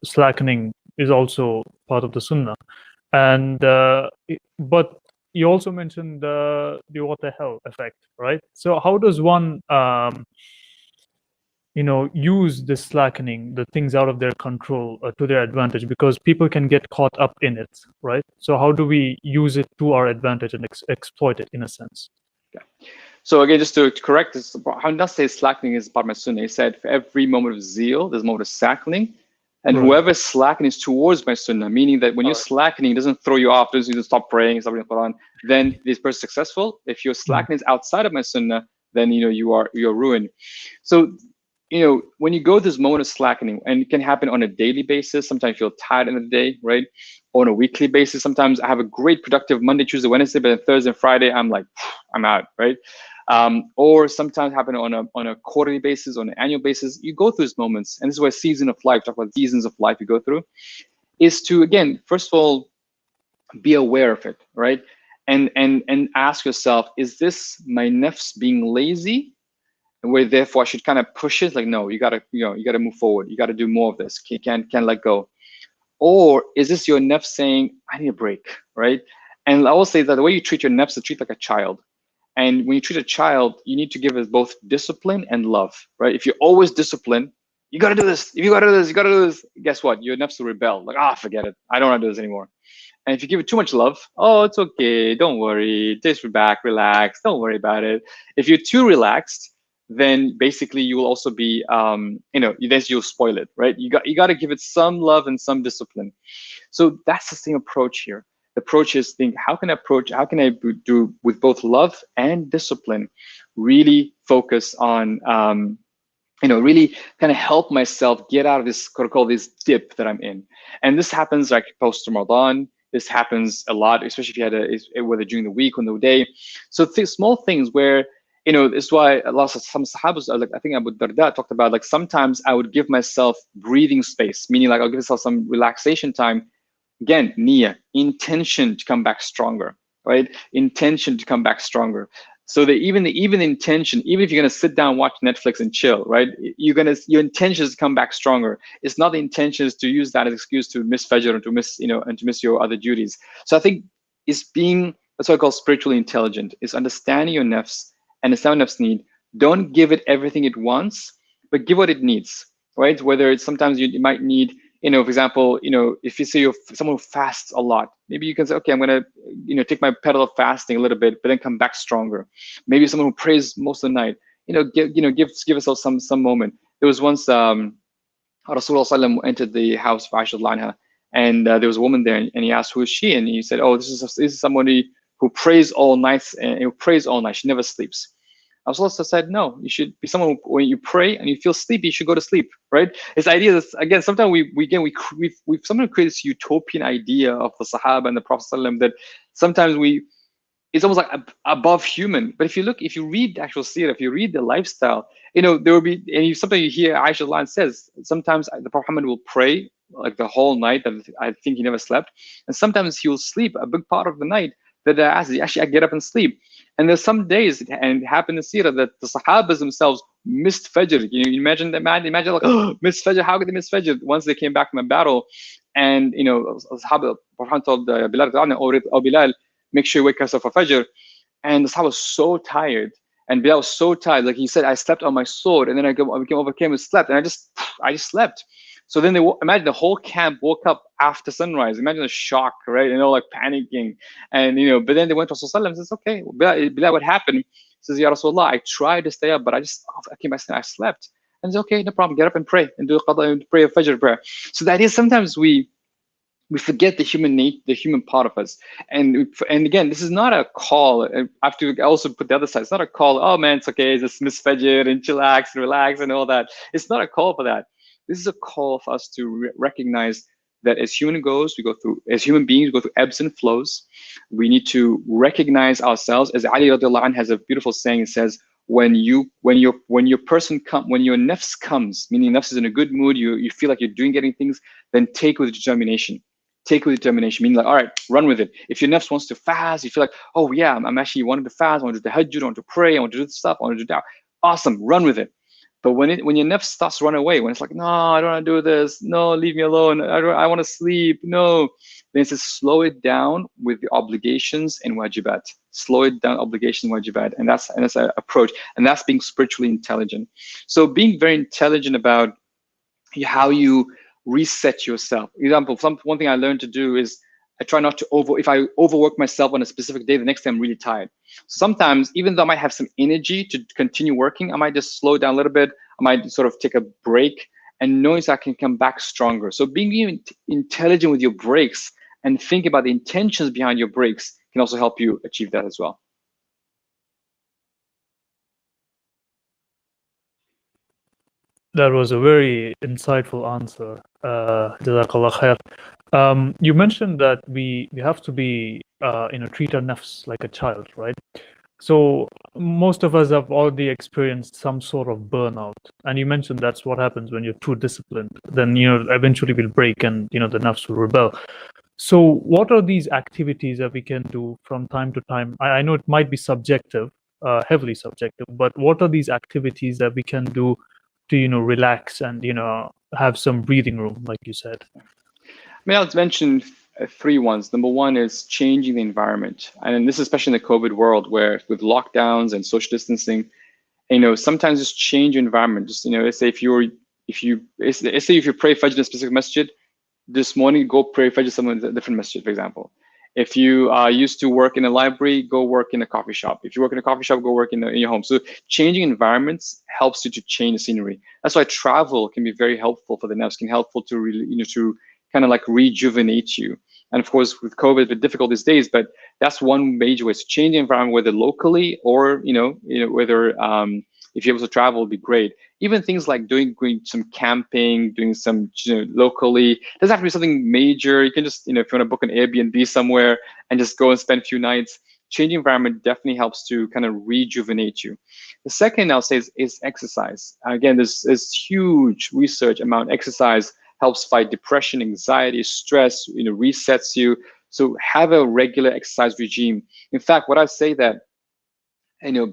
slackening is also part of the Sunnah, and but you also mentioned the what the hell effect, right? So how does one use this slackening, the things out of their control, to their advantage, because people can get caught up in it, right? So how do we use it to our advantage and exploit it in a sense? Okay. So again, just to correct this, how does say slackening is part of my sunnah? He said for every moment of zeal, there's a moment of slackening. And whoever slackens towards my sunnah, meaning that when you're slackening, it doesn't throw you off, doesn't you stop praying, stop reading the Quran, then this person is successful. If your slackening is outside of my sunnah, then you're ruined. So when you go this moment of slackening, and it can happen on a daily basis, sometimes you feel tired in the day, right? Or on a weekly basis, sometimes I have a great productive Monday, Tuesday, Wednesday, but then Thursday and Friday, I'm like, I'm out, right? Or sometimes happen on a quarterly basis, on an annual basis. You go through these moments, and this is why season of life, talk about seasons of life you go through, is to, again, first of all, be aware of it, right? And ask yourself, is this my nafs being lazy, where therefore I should kind of push it? Like, no, you gotta move forward. You gotta do more of this. You can't let go. Or is this your nafs saying, I need a break, right? And I will say that the way you treat your nafs is treat like a child. And when you treat a child, you need to give it both discipline and love, right? If you're always disciplined, you gotta do this. If you gotta do this, you gotta do this. Guess what? Your nafs will rebel. Like, forget it. I don't want to do this anymore. And if you give it too much love, it's okay. Don't worry. Just back, relax. Don't worry about it. If you're too relaxed, then basically you will also be, you'll spoil it, right? You got to give it some love and some discipline. So that's the same approach here. The approach is think, how can I do with both love and discipline, really focus on, really kind of help myself get out of this, call this dip that I'm in. And this happens like post Ramadan. This happens a lot, especially if you had whether during the week or the day. So small things where, it's why some sahabas, like I think Abu Darda talked about, like sometimes I would give myself breathing space, meaning like I'll give myself some relaxation time. Again, niyyah, intention to come back stronger, right? Intention to come back stronger. So that even the intention, even if you're gonna sit down, watch Netflix and chill, right? Your intention is to come back stronger. It's not the intention is to use that as excuse to miss Fajr and to miss, and to miss your other duties. So I think that's what I call spiritually intelligent. Is understanding your nafs, understand what nafs need. Don't give it everything it wants, but give what it needs, right? Whether it's sometimes you might need, for example, if you see you're someone who fasts a lot, maybe you can say, okay, I'm gonna, take my pedal of fasting a little bit, but then come back stronger. Maybe someone who prays most of the night, give yourself some moment. There was once Rasulullah entered the house of Aisha anha, and there was a woman there, and he asked, who is she? And he said, oh, this is somebody who prays all night, and who prays all night. She never sleeps. Rasulullah said, no, you should be someone who, when you pray and you feel sleepy, you should go to sleep, right? This idea that, again, sometimes we've sometimes created this utopian idea of the Sahaba and the Prophet that sometimes it's almost like above human. But if you read the actual seerah, if you read the lifestyle, there will be, and sometimes you hear Aisha line says, sometimes the Prophet Muhammad will pray like the whole night, that I think he never slept. And sometimes he will sleep a big part of the night that actually I get up and sleep. And there's some days, and it happened in Sirah, that the Sahabas themselves missed Fajr. You imagine that, man. Imagine like, missed Fajr. How could they miss Fajr? Once they came back from a battle, and Sahaba, Prophet told Bilal, "Oh Bilal, make sure you wake us up for Fajr." And the Sahaba was so tired, and Bilal was so tired. Like he said, I slept on my sword, and then I overcame and slept, and I just slept. So then imagine the whole camp woke up after sunrise. Imagine the shock, right? Like panicking, and but then they went to Rasulullah and says, okay, Bilal, what happened? He says, Ya Rasulullah, I tried to stay up, but I came back and I slept. And he says, okay, no problem, get up and pray and do qada and pray a Fajr prayer. So that is sometimes we forget the human part of us. And again, this is not a call. I have to also put the other side. It's not a call, oh man, it's okay, just miss Fajr and chillax and relax and all that. It's not a call for that. This is a call for us to recognize that as human beings, we go through ebbs and flows. We need to recognize ourselves. As Ali radiallahu anh has a beautiful saying, it says, when your nafs comes, meaning nafs is in a good mood, you feel like you're getting things, then take with determination. Take with determination, meaning like, all right, run with it. If your nafs wants to fast, you feel like, oh yeah, I'm actually wanting to fast, I want to do tahajjud, I want to pray, I want to do this stuff, I want to do that. Awesome, run with it. But when your nafs starts to run away, when it's like, no, I don't want to do this, no, leave me alone, I want to sleep, no, then it says slow it down with the obligations and wajibat. Slow it down, obligations and wajibat, and that's an approach, and that's being spiritually intelligent. So being very intelligent about how you reset yourself. Example, one thing I learned to do is I try not to if I overwork myself on a specific day, the next day I'm really tired. Sometimes, even though I might have some energy to continue working, I might just slow down a little bit. I might sort of take a break and knowing that I can come back stronger. So being intelligent with your breaks and think about the intentions behind your breaks can also help you achieve that as well. That was a very insightful answer. Jazakallah khair. You mentioned that we have to be, treat our nafs like a child, right? So most of us have already experienced some sort of burnout, and you mentioned that's what happens when you're too disciplined. Then eventually we'll break, and the nafs will rebel. So what are these activities that we can do from time to time? I know it might be subjective, heavily subjective, but what are these activities that we can do to relax and have some breathing room, like you said? I'll mention three ones. Number one is changing the environment, and this is especially in the COVID world, where with lockdowns and social distancing, sometimes just change your environment. Just let's say if you pray Fajr in a specific masjid, this morning go pray Fajr someone in a different masjid, for example. If you used to work in a library, go work in a coffee shop. If you work in a coffee shop, go work in your home. So changing environments helps you to change the scenery. That's why travel can be very helpful for the nafs, can helpful to really, to kind of like rejuvenate you. And of course, with COVID, it's difficult these days, but that's one major way to change the environment, whether locally or whether if you're able to travel, would be great. Even things like doing some camping, doing some locally. It doesn't have to be something major. You can just if you want to book an Airbnb somewhere and just go and spend a few nights. Changing environment definitely helps to kind of rejuvenate you. The second I'll say is exercise. Again, there's huge research amount. Exercise helps fight depression, anxiety, stress. Resets you. So have a regular exercise regime. In fact, what I say that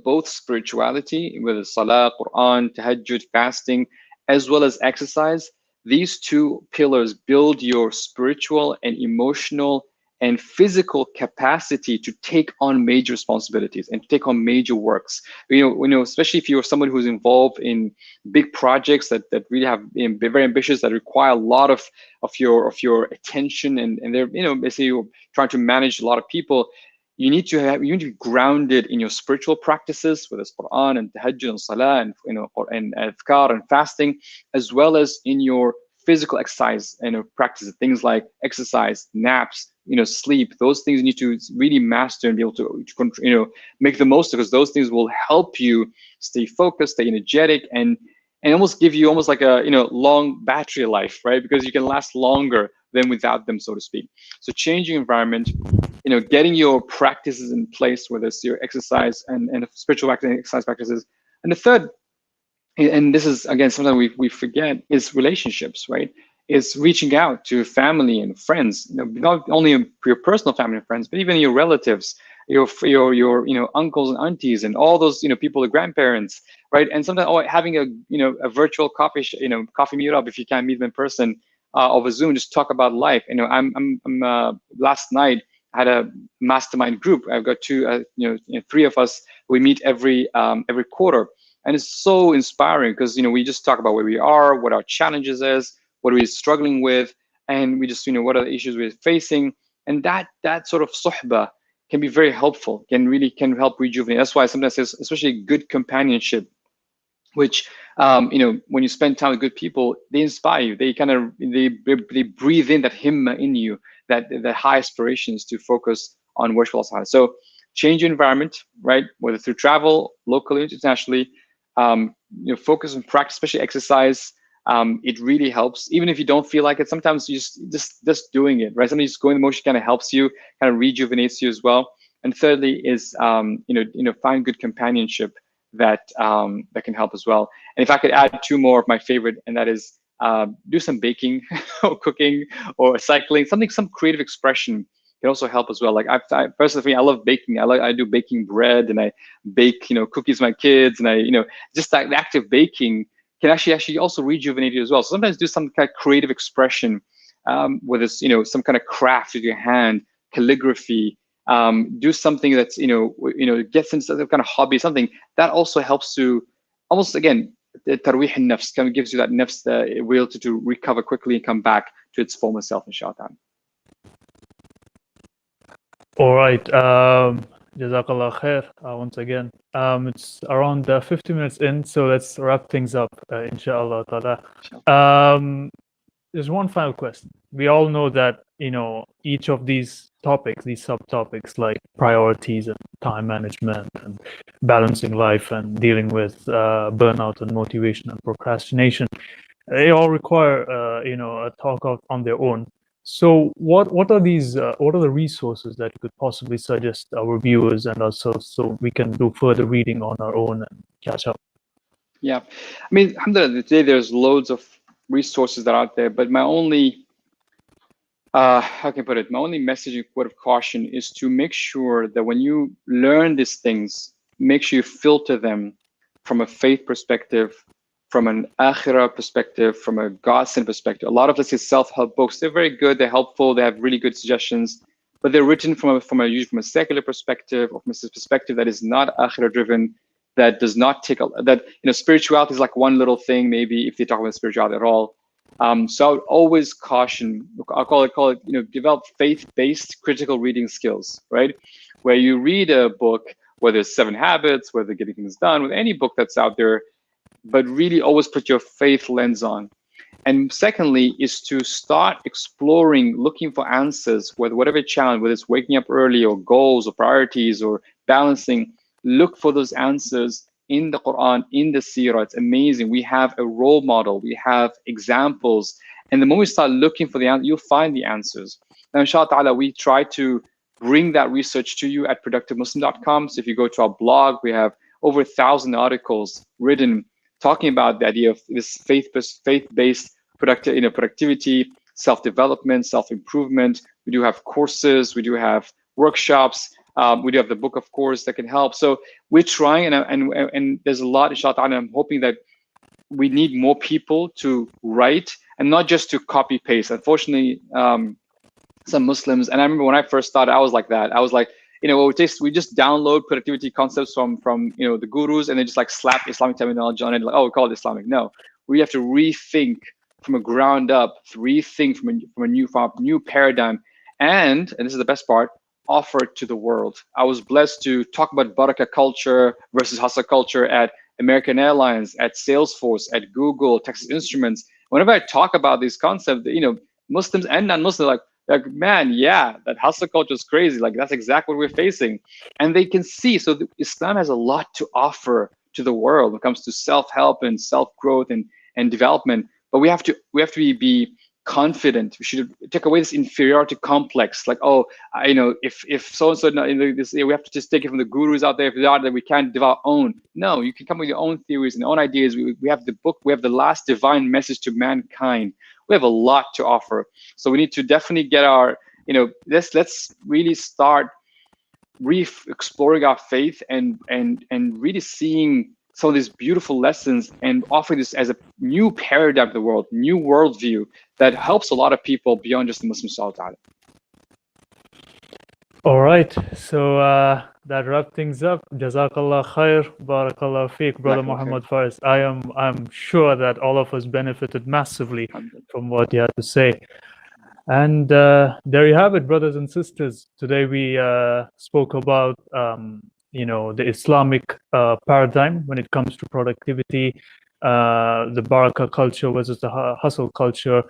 both spirituality, whether salah, Quran, tahajjud, fasting, as well as exercise, these two pillars build your spiritual and emotional and physical capacity to take on major responsibilities and to take on major works. Especially if you're someone who's involved in big projects that really have very ambitious, that require a lot of your attention, and they're basically you're trying to manage a lot of people. You need to be grounded in your spiritual practices, whether it's Quran and tahajjud and salah and adhkar and fasting, as well as in your physical exercise and practices, things like exercise, naps, sleep. Those things you need to really master and be able to make the most of, because those things will help you stay focused, stay energetic, and almost give you almost like a long battery life, right? Because you can last longer than without them, so to speak. So changing environment, getting your practices in place, whether it's your exercise and spiritual exercise practices. And the third, and this is again something we forget, is relationships, right? Is reaching out to family and friends, not only your personal family and friends, but even your relatives, your uncles and aunties and all those people, the grandparents, right? And sometimes having a virtual coffee meetup if you can't meet them in person, over Zoom, just talk about life. I'm last night I had a mastermind group. I've got three of us. We meet every quarter, and it's so inspiring because we just talk about where we are, what our challenges is, what we're struggling with, and we just what are the issues we're facing. And that sort of suhbah can be very helpful. Can help rejuvenate. That's why sometimes there's especially good companionship, which when you spend time with good people, they inspire you. They kind of they breathe in that himma in you, that high aspirations to focus on worship Allah. So change your environment, right? Whether through travel, locally, internationally, focus on practice, especially exercise. It really helps, even if you don't feel like it. Sometimes you just doing it, right? Sometimes just going the motion kind of helps you, kind of rejuvenates you as well. And thirdly is find good companionship that can help as well. And if I could add two more of my favorite, and that is do some baking or cooking or cycling, some creative expression can also help as well. Like I personally, I love baking. I do baking bread, and I bake cookies for my kids, and I just that active baking can actually also rejuvenate you as well. So sometimes do some kind of creative expression, whether it's some kind of craft with your hand, calligraphy. Do something that's gets into some kind of hobby, something that also helps to almost again the tarwih al-nafs, kind of gives you that nafs, the will to recover quickly and come back to its former self, inshallah. All right. Jazakallah khair once again. It's around 50 minutes in, so let's wrap things up, inshallah ta'ala. There's one final question. We all know that, each of these topics, these subtopics like priorities and time management and balancing life and dealing with burnout and motivation and procrastination, they all require, a talk out on their own. So what are these, what are the resources that you could possibly suggest our viewers and ourselves so we can do further reading on our own and catch up? Yeah, I mean, alhamdulillah, today there's loads of resources that are out there, but my only, how can I put it? My only message and word of caution is to make sure that when you learn these things, make sure you filter them from a faith perspective, from an akhirah perspective, from a Godcentric perspective. A lot of, let's say, self-help books, they're very good, they're helpful, they have really good suggestions, but they're written from a secular perspective, or from a perspective that is not akhirah driven, that does not take spirituality is like one little thing, maybe, if they talk about spirituality at all. So I would always caution, I'll call it, develop faith-based critical reading skills, right? Where you read a book, whether it's 7 Habits, whether Getting Things Done, with any book that's out there, but really always put your faith lens on. And secondly, is to start exploring, looking for answers, whatever challenge, whether it's waking up early or goals or priorities or balancing, look for those answers in the Quran, in the Seerah. It's amazing. We have a role model, we have examples. And the moment we start looking for the answer, you'll find the answers. Now, inshallah ta'ala, we try to bring that research to you at productivemuslim.com. So if you go to our blog, we have over 1,000 articles written talking about the idea of this faith-based productivity, self-development, self-improvement. We do have courses, we do have workshops, we do have the book, of course, that can help. So we're trying, and there's a lot, inshallah, and I'm hoping that we need more people to write and not just to copy paste. Unfortunately, some Muslims, and I remember when I first started, I was like that. I was like, we just download productivity concepts from the gurus, and they just like slap Islamic terminology on it, like, oh, we call it Islamic. No, we have to rethink from a ground up, rethink from a new paradigm, and this is the best part, offer it to the world. I was blessed to talk about barakah culture versus hustle culture at American Airlines, at Salesforce, at Google, Texas Instruments. Whenever I talk about these concepts, Muslims and non-Muslims like, man, yeah, that hustle culture is crazy. Like, that's exactly what we're facing. And they can see, so Islam has a lot to offer to the world when it comes to self-help and self-growth and development. But we have to be confident. We should take away this inferiority complex. Like, oh, if so-and-so, we have to just take it from the gurus out there. If they are, then we can't develop our own. No, you can come with your own theories and own ideas. We have the book. We have the last divine message to mankind. We have a lot to offer. So we need to definitely get our, let's really start exploring our faith and really seeing some of these beautiful lessons and offering this as a new paradigm to the world, new worldview that helps a lot of people beyond just the Muslim society. All right, so that wraps things up. Jazakallah khair, barakallah feek, brother Mohammed Faris. I'm sure that all of us benefited massively from what you had to say. And there you have it, brothers and sisters. Today we spoke about the Islamic paradigm when it comes to productivity, the barakah culture versus the hustle culture,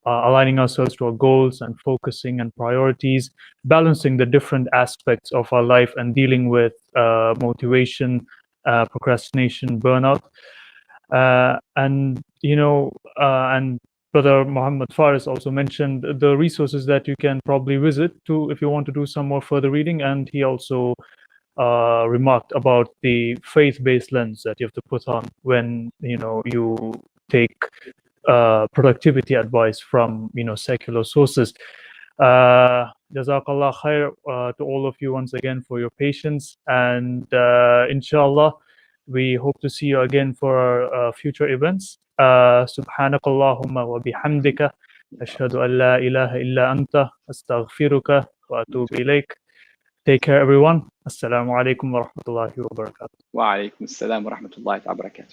aligning ourselves to our goals and focusing and priorities, balancing the different aspects of our life and dealing with motivation, procrastination, burnout. And Brother Mohammed Faris also mentioned the resources that you can probably visit if you want to do some more further reading. And he also remarked about the faith-based lens that you have to put on when you take productivity advice from secular sources. Jazakallah khair to all of you once again for your patience, and inshallah we hope to see you again for our future events. Subhanakallahumma wa bihamdika ashhadu an la ilaha illa anta astaghfiruka wa atubu ilayk. Take care, everyone. Assalamu alaikum wa rahmatullahi wa barakatuh. Wa alaikum assalam wa rahmatullahi wa barakatuh.